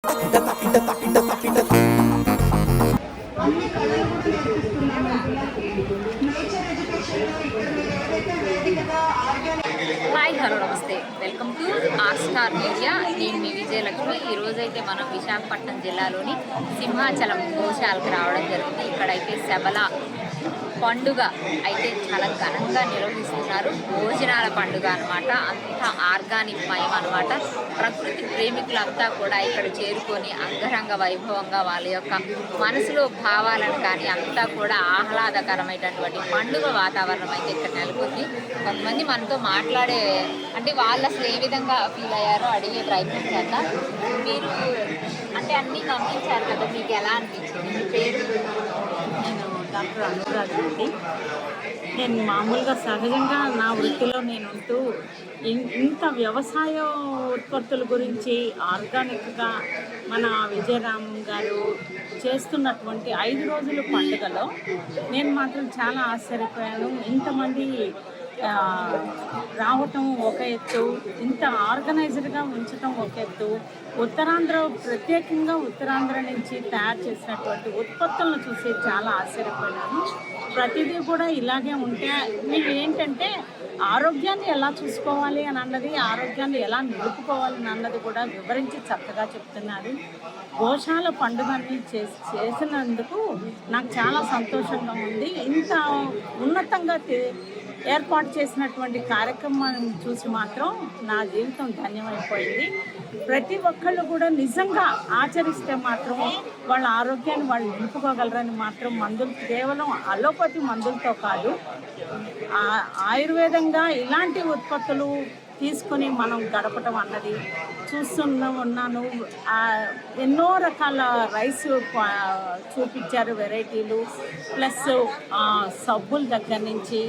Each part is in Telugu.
హాయ్ హలో నమస్తే, welcome to R Star Media. నేను మీ విజయలక్ష్మి. ఈరోజైతే మనం విశాఖపట్నం జిల్లాలోని సింహాచలం గోశాలకు రావడం జరిగింది. ఇక్కడైతే శబల పండుగ అయితే చాలా ఘనంగా నిర్వహిస్తున్నారు. భోజనాల పండుగ అనమాట. అంతా ఆర్గానిక్ మయం అనమాట. ప్రకృతి ప్రేమికులంతా కూడా ఇక్కడ చేరుకొని అంగరంగ వైభవంగా వాళ్ళ యొక్క మనసులో భావాలను కానీ అంతా కూడా ఆహ్లాదకరమైనటువంటి పండుగ వాతావరణం అయితే ఇక్కడ నెలకొంది. కొంతమంది మనతో మాట్లాడే అంటే వాళ్ళు అసలు ఏ విధంగా ఫీల్ అయ్యారో అడిగే ప్రయత్నం చేద్దాం. మీరు అంటే అన్నీ గమనించారు కదా, మీకు ఎలా అనిపించింది? మీ పేరు? నేను డాక్టర్ అనురాధ అండి. నేను మామూలుగా సహజంగా నా వృత్తిలో నేనుంటూ ఇంత వ్యవసాయ ఉత్పత్తుల గురించి ఆర్గానిక్గా మన విజయరామ్ గారు చేస్తున్నటువంటి 5 రోజుల పండుగలో నేను మాత్రం చాలా ఆశ్చర్యపోయాను. ఇంతమంది రావటం ఒక ఎత్తు, ఇంత ఆర్గనైజ్డ్గా ఉంచటం ఒక ఎత్తు, ఉత్తరాంధ్ర ప్రత్యేకంగా ఉత్తరాంధ్ర నుంచి తయారు చేసినటువంటి ఉత్పత్తులను చూసి చాలా ఆశ్చర్యపోయాను. ప్రతిదీ కూడా ఇలాగే ఉంటే మీకు ఏంటంటే ఆరోగ్యాన్ని ఎలా చూసుకోవాలి అని అన్నది, ఆరోగ్యాన్ని ఎలా నిలుపుకోవాలని అన్నది కూడా వివరించి చక్కగా చెప్తున్నారు. గోశాల పండుగని చేసినందుకు నాకు చాలా సంతోషంగా ఉంది. ఇంత ఉన్నతంగా ఏర్పాటు చేసినటువంటి కార్యక్రమాన్ని చూసి మాత్రం నా జీవితం ధన్యమైపోయింది. ప్రతి ఒక్కళ్ళు కూడా నిజంగా ఆచరిస్తే మాత్రం వాళ్ళ ఆరోగ్యాన్ని వాళ్ళు నిలుపుకోగలరని మాత్రం మందులు కేవలం అలోపతి మందులతో కాదు, ఆయుర్వేదంగా ఇలాంటి ఉత్పత్తులు తీసుకొని మనం గడపటం అన్నది ఉన్నాను. ఎన్నో రకాల రైస్ చూపించారు, వెరైటీలు, ప్లస్ సబ్బుల దగ్గర నుంచి,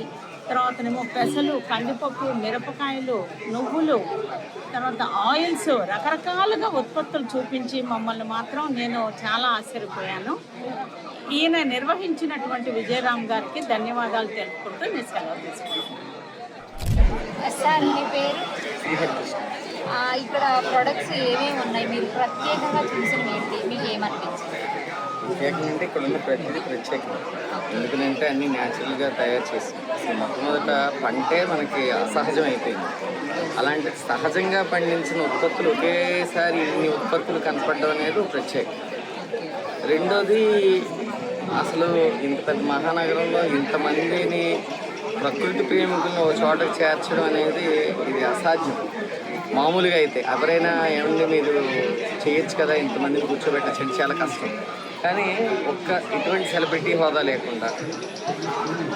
తర్వాతనేమో పెసలు, కందిపప్పు, మిరపకాయలు, నువ్వులు, తర్వాత ఆయిల్స్, రకరకాలుగా ఉత్పత్తులు చూపించి మమ్మల్ని మాత్రం నేను చాలా ఆశ్చర్యపోయాను. ఈయన నిర్వహించినటువంటి విజయరామ్ గారికి ధన్యవాదాలు తెలుపుకుంటూ నేను సెలవు తీసుకుంటున్నాను. సార్ మీ పేరు? ఇక్కడ ప్రొడక్ట్స్ ఏమేమి ఉన్నాయి, మీరు ప్రత్యేకంగా చూసినవి ఏంటి, మీకు ఏమనిపించింది? ప్రత్యేకంగా అంటే ఇక్కడ ఉన్న ప్రతిదీ ప్రత్యేకం. ఎందుకంటే అన్నీ న్యాచురల్గా తయారు చేసి మొట్టమొదట పంటే మనకి అసహజం అయిపోయింది. అలాంటి సహజంగా పండించిన ఉత్పత్తులు ఒకేసారి ఇన్ని ఉత్పత్తులు కనపడడం అనేది ప్రత్యేకం. రెండోది, అసలు ఇంత పెద్ద మహానగరంలో ఇంతమందిని ప్రకృతి ప్రేమికులను ఒక చోటకు చేర్చడం అనేది ఇది అసాధ్యం. మామూలుగా అయితే ఎవరైనా ఏమండి మీరు చేయొచ్చు కదా, ఇంతమందిని కూర్చోబెట్టచ్చని, చాలా కష్టం. కానీ ఇటువంటి సెలబ్రిటీ హోదా లేకుండా,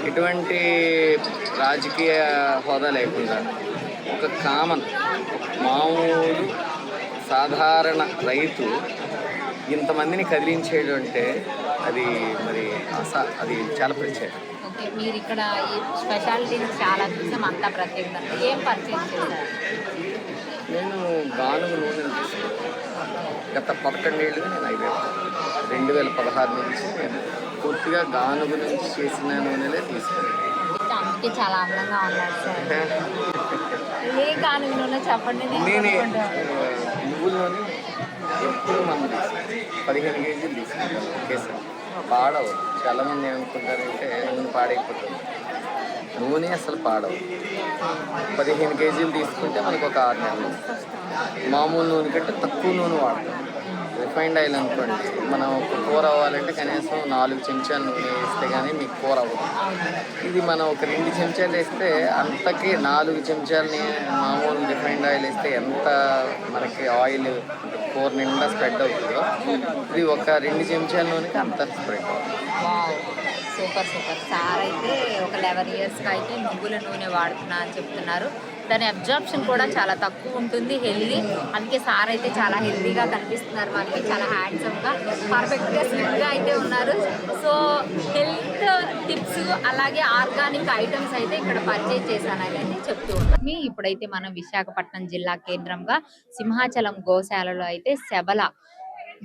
ఎటువంటి రాజకీయ హోదా లేకుండా, ఒక కామన్ మామూలు సాధారణ రైతు ఇంతమందిని కదిలించేయడం అంటే అది మరి అది చాలా ప్రత్యేకం. ఓకే, మీరు ఇక్కడ ఈ స్పెషాలిటీని చాలా చూసాం, అంతా ప్రత్యేకత. ఏం పర్చేజ్ చేశారు? నేను గానుగ నూనె తీసుకున్నాను. గత 11 ఏళ్ళుగా నేను 2016 నుంచి నేను పూర్తిగా గానుగ నుంచి చేసిన నూనెలే తీసుకున్నాను. అందుకే చాలా అందంగా ఉన్నారు సార్. ఏ గానుగ నూనె చెప్పండి. నేను నువ్వుల నూనె ఎప్పుడు మనం తీసుకున్నాను. 15 కేజీలు తీసుకుంటాను ఒకేసారి. పాడవు. చాలామంది ఏమనుకుంటారంటే నూనె పాడైపోతుంది. నూనె అసలు పాడవు. 15 కేజీలు తీసుకుంటే మనకు ఒక 6 నెలలు. మామూలు నూనె కంటే తక్కువ నూనె వాడతాం. రిఫైన్డ్ ఆయిల్ అనుకోండి, మనం కూర అవ్వాలంటే కనీసం 4 చెంచాలు నూనె వేస్తే కానీ మీకు కూర అవ్వదు. ఇది మనం ఒక 2 చెంచాలు వేస్తే అంతకి 4 చెంచాలని మామూలు రిఫైన్డ్ ఆయిల్ వేస్తే ఎంత మనకి ఆయిల్ కూర నిండా స్ప్రెడ్ అవుతుందో, ఇది ఒక 2 చెంచాల నూనెకి అంత స్ప్రెడ్ అవుతుంది. Super super. సార్ అయితే ఒక 11 ఇయర్స్గా అయితే నువ్వుల నూనె వాడుతున్నా అని చెప్తున్నారు. దాని అబ్జార్ప్షన్ కూడా చాలా తక్కువ ఉంటుంది, హెల్దీ. అందుకే సార్ అయితే చాలా హెల్దీగా కనిపిస్తున్నారు, మనకి చాలా హ్యాండ్సమ్గా, పర్ఫెక్ట్గా, స్లిమ్గా అయితే ఉన్నారు. సో హెల్త్ టిప్స్ అలాగే ఆర్గానిక్ ఐటమ్స్ అయితే ఇక్కడ పర్చేజ్ చేశానని అయితే చెప్తూ ఉన్నాను. ఇప్పుడైతే మనం విశాఖపట్నం జిల్లా కేంద్రంగా సింహాచలం గోశాలలో అయితే శబల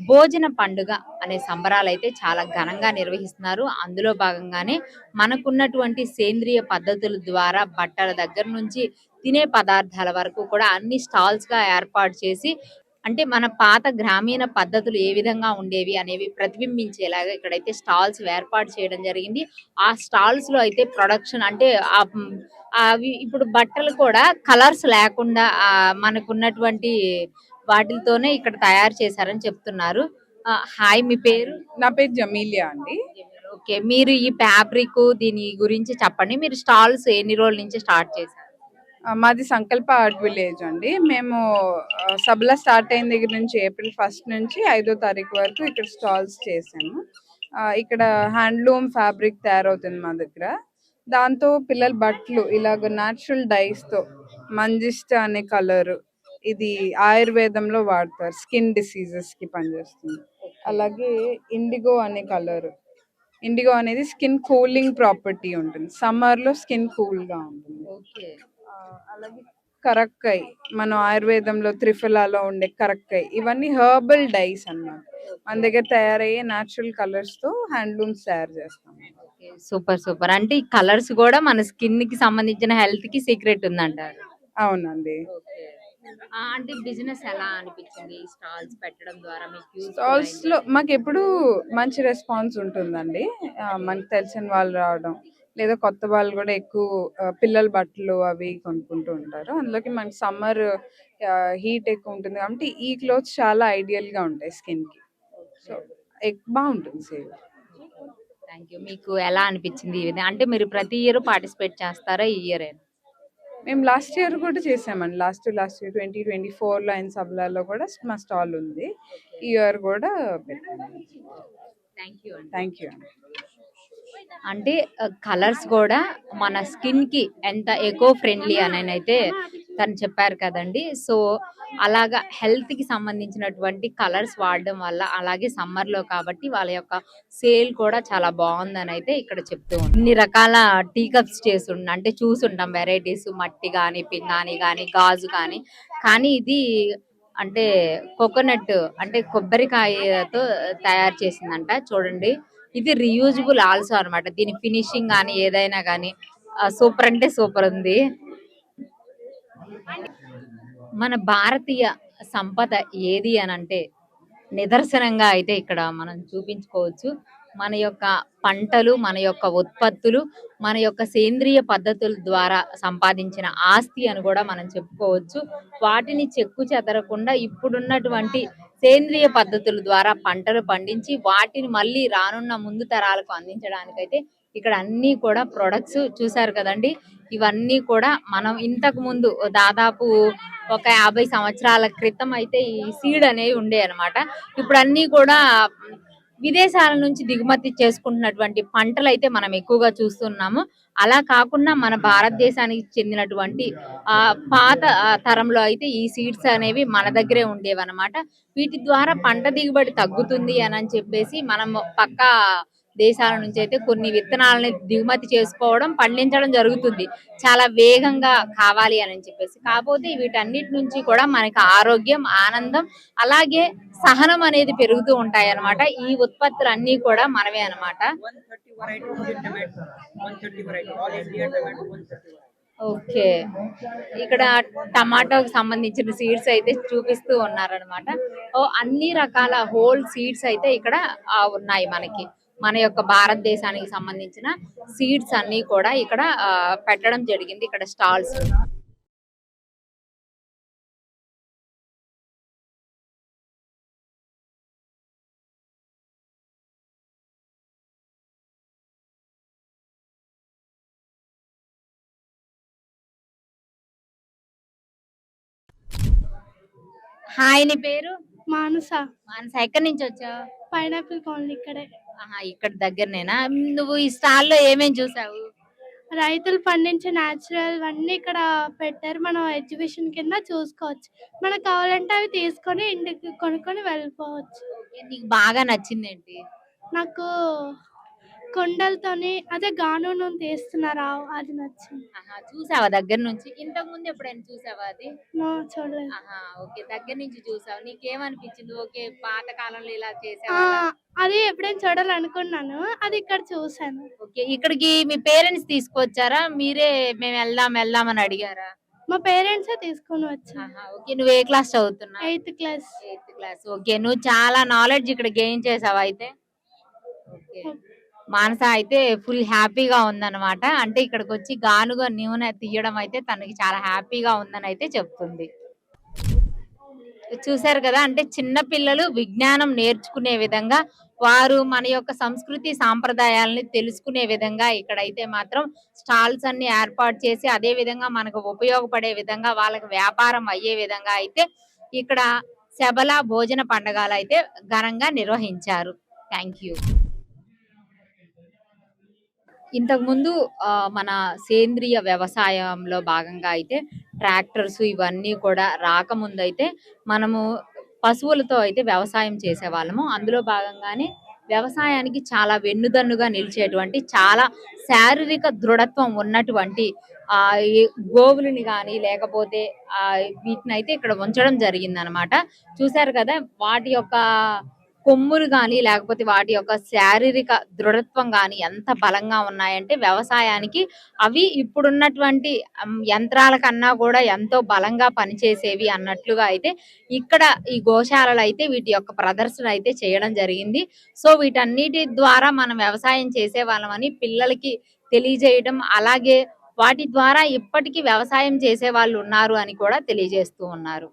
భోజన పండుగ అనే సంబరాలు అయితే చాలా ఘనంగా నిర్వహిస్తున్నారు. అందులో భాగంగానే మనకున్నటువంటి సేంద్రియ పద్ధతుల ద్వారా బట్టల దగ్గర నుంచి తినే పదార్థాల వరకు కూడా అన్ని స్టాల్స్ గా ఏర్పాటు చేసి అంటే మన పాత గ్రామీణ పద్ధతులు ఏ విధంగా ఉండేవి అనేవి ప్రతిబింబించేలాగా ఇక్కడైతే స్టాల్స్ ఏర్పాటు చేయడం జరిగింది. ఆ స్టాల్స్ లో అయితే ప్రొడక్షన్ అంటే అవి ఇప్పుడు బట్టలు కూడా కలర్స్ లేకుండా మనకున్నటువంటి వాటిలతోనే ఇక్కడ తయారు చేశారని చెప్తున్నారు. హాయ్, మీ పేరు? నా పేరు జమీలియా అండి. ఓకే, మీరు ఈ ఫ్యాబ్రిక్ దీని గురించి చెప్పండి. మీరు స్టాల్స్ ఎన్ని రోజుల నుంచి స్టార్ట్ చేశారు? మాది సంకల్ప ఆర్ట్ విలేజ్ అండి. మేము సబ్లా స్టార్ట్ అయిన దగ్గర నుంచి ఏప్రిల్ 1 నుంచి 5వ తారీఖు వరకు ఇక్కడ స్టాల్స్ చేసాము. ఇక్కడ హ్యాండ్లూమ్ ఫ్యాబ్రిక్ తయారవుతుంది మా దగ్గర. దాంతో పిల్లల బట్టలు ఇలాగ న్యాచురల్ డైస్తో మంజిష్ట అనే కలర్, ఇది ఆయుర్వేదంలో వాడతారు, స్కిన్ డిసీజెస్కి పనిచేస్తుంది. అలాగే ఇండిగో అనే కలర్, ఇండిగో అనేది స్కిన్ కూలింగ్ ప్రాపర్టీ ఉంటుంది, సమ్మర్లో స్కిన్ కూల్గా ఉంటుంది. ఓకే. అలాగే కరక్కాయ్, మనం ఆయుర్వేదంలో త్రిఫలాలో ఉండే కరక్కాయ్, ఇవన్నీ హెర్బల్ డైస్ అన్నమాట. మన దగ్గర తయారయ్యే న్యాచురల్ కలర్స్ తో హ్యాండ్లూమ్స్ తయారు చేస్తాం. Super super. అంటే ఈ కలర్స్ కూడా మన స్కిన్ కి సంబంధించిన హెల్త్ కి సీక్రెట్ ఉందంటారు. అవునండి. అంటే బిజినెస్ ఎలా అనిపించింది స్టాల్స్ పెట్టడం ద్వారా మీకు? స్టాల్స్ లో మాకు ఎప్పుడు మంచి రెస్పాన్స్ ఉంటుందండి. మనకు తెలిసిన వాళ్ళు రావడం, లేదా కొత్త వాళ్ళు కూడా ఎక్కువ పిల్లల బట్టలు అవి కొనుక్కుంటూ ఉంటారు. అందులోకి మనకి సమ్మర్ హీట్ ఎక్కువ ఉంటుంది కాబట్టి ఈ క్లోత్స్ చాలా ఐడియల్ గా ఉంటాయి స్కిన్ కి. సో బాగుంటుంది సేల్. Thank you. మీకు ఎలా అనిపించింది ఇది? అంటే మీరు ప్రతి ఇయర్ పార్టిసిపేట్ చేస్తారా? ఈ ఇయర్ మేము లాస్ట్ ఇయర్ కూడా చేసామండి. లాస్ట్ ఇయర్ 2024లో అయిన సబ్లాలో కూడా మా స్టాల్ ఉంది. ఈ ఇయర్ కూడా పెట్టాము. థ్యాంక్ యూ అండి. థ్యాంక్ యూ అండి. అంటే కలర్స్ కూడా మన స్కిన్ కి ఎంత ఎకో ఫ్రెండ్లీ అని అయితే తను చెప్పారు కదండి. సో అలాగా హెల్త్ కి సంబంధించినటువంటి కలర్స్ వాడడం వల్ల, అలాగే సమ్మర్ లో కాబట్టి వాళ్ళ యొక్క సేల్ కూడా చాలా బాగుందని అయితే ఇక్కడ చెప్తూ ఉంది. ఇన్ని రకాల టీ కప్స్ చేస్తుండ అంటే చూసుంటాం వెరైటీస్, మట్టి కానీ, పింగాణి కానీ, గాజు కానీ. కానీ ఇది అంటే కోకోనట్ అంటే కొబ్బరికాయతో తయారు చేసిందంట. చూడండి, ఇది రీయూజబుల్ ఆల్సో అన్నమాట. దీని ఫినిషింగ్ కానీ ఏదైనా కానీ సూపర్ అంటే సూపర్ ఉంది. మన భారతీయ సంపద ఏది అని అంటే నిదర్శనంగా అయితే ఇక్కడ మనం చూపించుకోవచ్చు. మన యొక్క పంటలు, మన యొక్క ఉత్పత్తులు, మన యొక్క సేంద్రియ పద్ధతుల ద్వారా సంపాదించిన ఆస్తి అని కూడా మనం చెప్పుకోవచ్చు. వాటిని చెక్కు చెదరకుండా ఇప్పుడున్నటువంటి సేంద్రియ పద్ధతుల ద్వారా పంటలు పండించి వాటిని మళ్ళీ రానున్న ముందు తరాలకు అందించడానికైతే ఇక్కడ అన్ని కూడా ప్రొడక్ట్స్ చూసారు కదండి. ఇవన్నీ కూడా మనం ఇంతకు ముందు దాదాపు ఒక 50 సంవత్సరాల క్రితం అయితే ఈ సీడ్ అనేవి ఉండే అన్నమాట. ఇప్పుడు అన్ని కూడా విదేశాల నుంచి దిగుమతి చేసుకుంటున్నటువంటి పంటలు అయితే మనం ఎక్కువగా చూస్తున్నాము. అలా కాకుండా మన భారతదేశానికి చెందినటువంటి పాత తరంలో అయితే ఈ సీడ్స్ అనేవి మన దగ్గరే ఉండేవన్నమాట. వీటి ద్వారా పంట దిగుబడి తగ్గుతుంది అని చెప్పేసి మనం పక్క దేశాల నుంచి అయితే కొన్ని విత్తనాలని దిగుమతి చేసుకోవడం, పండించడం జరుగుతుంది చాలా వేగంగా కావాలి అని చెప్పేసి. కాకపోతే వీటన్నిటి నుంచి కూడా మనకి ఆరోగ్యం, ఆనందం, అలాగే సహనం అనేది పెరుగుతూ ఉంటాయి అన్నమాట. ఈ ఉత్పత్తులు అన్ని కూడా మనమే అన్నమాట. ఓకే, ఇక్కడ టమాటోకి సంబంధించిన సీడ్స్ అయితే చూపిస్తూ ఉన్నారనమాట. అన్ని రకాల హోల్ సీడ్స్ అయితే ఇక్కడ ఉన్నాయి మనకి. మన యొక్క భారతదేశానికి సంబంధించిన సీడ్స్ అన్ని కూడా ఇక్కడ పెట్టడం జరిగింది ఇక్కడ స్టాల్స్. హాయ్, నీ పేరు? మానస. మానస, ఎక్కడి నుంచి వచ్చావు? పైనాపిల్ కాలనీ ఇక్కడే. ఇక్కడ దగ్గరనేనా? నువ్వు ఈ స్టాల్లో ఏమేమి చూసావు? రైతులు పండించే న్యాచురల్ అన్నీ ఇక్కడ పెట్టారు. మనం ఎగ్జిబిషన్ కింద చూసుకోవచ్చు. మనకు కావాలంటే అవి తీసుకొని ఇంటికి కొనుక్కొని వెళ్ళిపోవచ్చు. నీకు బాగా నచ్చింది ఏంటి? నాకు కొండలతోని అదే గాను నూనె తీస్తున్నారు, అది నచ్చింది. చూసావా దగ్గర నుంచి? ఇంతకు ముందు ఎప్పుడైనా చూసావా అది? చూడలేదు. ఓకే, దగ్గర నుంచి చూసావు. నీకేమనిపించింది? ఓకే, పాత కాలంలో ఇలా చేసావా? అది ఎప్పుడైనా చూడాలనుకున్నాను, అది ఇక్కడ చూసాను. ఓకే, ఇక్కడికి మీ పేరెంట్స్ తీసుకొచ్చారా? మీరే మేము వెళ్దాం వెళ్దాం అని అడిగారా? మా పేరెంట్సే తీసుకొని వచ్చారు. ఓకే, నువ్వు ఏ క్లాస్ చదువుతున్నావు? 8th class. 8th class. Okay, నువ్వు చాలా నాలెడ్జ్ ఇక్కడ గెయిన్ చేసావు అయితే. ఓకే, మానస అయితే ఫుల్ హ్యాపీగా ఉందన్నమాట. అంటే ఇక్కడికి వచ్చి గానుగ నూనె తీయడం అయితే తనకి చాలా హ్యాపీగా ఉందని అయితే చెప్తుంది. చూశారు కదా, అంటే చిన్న పిల్లలు విజ్ఞానం నేర్చుకునే విధంగా, వారు మన యొక్క సంస్కృతి సాంప్రదాయాలని తెలుసుకునే విధంగా ఇక్కడైతే మాత్రం స్టాల్స్ అన్ని ఏర్పాటు చేసి, అదే విధంగా మనకు ఉపయోగపడే విధంగా, వాళ్ళకి వ్యాపారం అయ్యే విధంగా అయితే ఇక్కడ శబల భోజన పండగలు అయితే ఘనంగా నిర్వహించారు. Thank you. ఇంతకు ముందు మన సేంద్రియ వ్యవసాయంలో భాగంగా అయితే ట్రాక్టర్స్ ఇవన్నీ కూడా రాకముందు అయితే మనము పశువులతో అయితే వ్యవసాయం చేసేవాళ్ళము. అందులో భాగంగానే వ్యవసాయానికి చాలా వెన్నుదన్నుగా నిలిచేటువంటి, చాలా శారీరక దృఢత్వం ఉన్నటువంటి ఈ గోవులని కానీ లేకపోతే వీటిని అయితే ఇక్కడ ఉంచడం జరిగిందనమాట. చూశారు కదా, వాటి యొక్క కొమ్ములు గాని లేకపోతే వాటి యొక్క శారీరక దృఢత్వం గాని ఎంత బలంగా ఉన్నాయంటే వ్యవసాయానికి అవి ఇప్పుడున్నటువంటి యంత్రాల కన్నా కూడా ఎంతో బలంగా పనిచేసేవి అన్నట్లుగా అయితే ఇక్కడ ఈ గోశాలలు అయితే వీటి యొక్క ప్రదర్శన అయితే చేయడం జరిగింది. సో వీటన్నిటి ద్వారా మనం వ్యవసాయం చేసే వాళ్ళమని పిల్లలకి తెలియజేయడం, అలాగే వాటి ద్వారా ఇప్పటికీ వ్యవసాయం చేసే వాళ్ళు ఉన్నారు అని కూడా తెలియజేస్తూ ఉన్నారు.